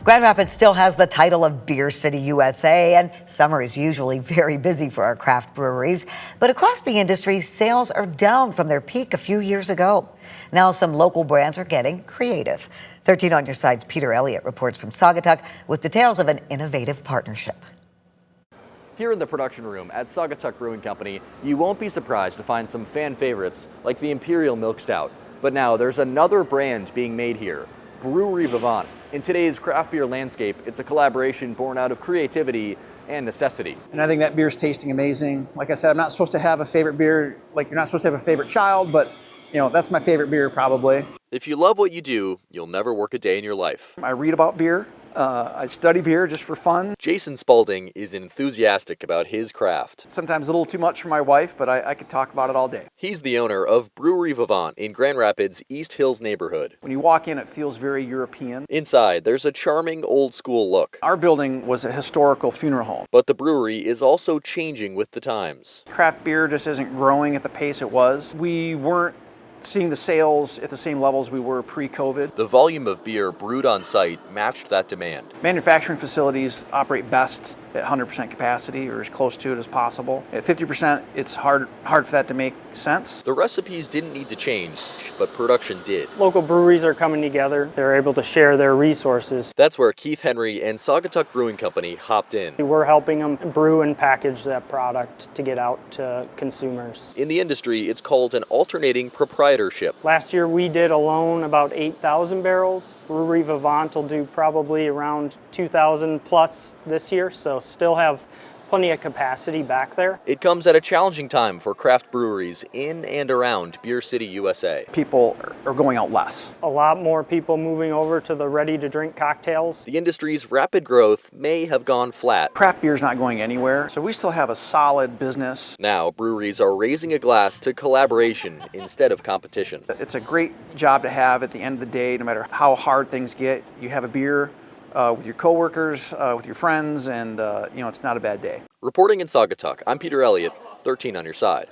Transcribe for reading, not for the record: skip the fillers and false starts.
Grand Rapids still has the title of Beer City, USA, and summer is usually very busy for our craft breweries. But across the industry, sales are down from their peak a few years ago. Now some local brands are getting creative. 13 on your side's Peter Elliott reports from Saugatuck with details of an innovative partnership. Here in the production room at Saugatuck Brewing Company, you won't be surprised to find some fan favorites like the Imperial Milk Stout. But now there's another brand being made here, Brewery Vivant. In today's craft beer landscape, it's a collaboration born out of creativity and necessity. And I think that beer's tasting amazing. Like I said, I'm not supposed to have a favorite beer, like you're not supposed to have a favorite child, but that's my favorite beer probably. If you love what you do, you'll never work a day in your life. I read about beer. I study beer just for fun. Jason Spalding is enthusiastic about his craft. Sometimes a little too much for my wife, but I could talk about it all day. He's the owner of Brewery Vivant in Grand Rapids' East Hills neighborhood. When you walk in, it feels very European. Inside, there's a charming old school look. Our building was a historical funeral home. But the brewery is also changing with the times. Craft beer just isn't growing at the pace it was. We weren't seeing the sales at the same levels we were pre-COVID. The volume of beer brewed on site matched that demand. Manufacturing facilities operate best at 100% capacity or as close to it as possible. At 50%, it's hard for that to make sense. The recipes didn't need to change, but production did. Local breweries are coming together. They're able to share their resources. That's where Keith Henry and Saugatuck Brewing Company hopped in. We're helping them brew and package that product to get out to consumers. In the industry, it's called an alternating proprietorship. Last year we did alone about 8,000 barrels. Brewery Vivant will do probably around 2,000 plus this year, so still have plenty of capacity back there. It comes at a challenging time for craft breweries in and around Beer City, USA. People are going out less. A lot more people moving over to the ready-to-drink cocktails. The industry's rapid growth may have gone flat. Craft beer is not going anywhere, so we still have a solid business. Now, breweries are raising a glass to collaboration instead of competition. It's a great job to have at the end of the day, no matter how hard things get. You have a beer with your coworkers, with your friends, and it's not a bad day. Reporting in Saugatuck, I'm Peter Elliott, 13 on your side.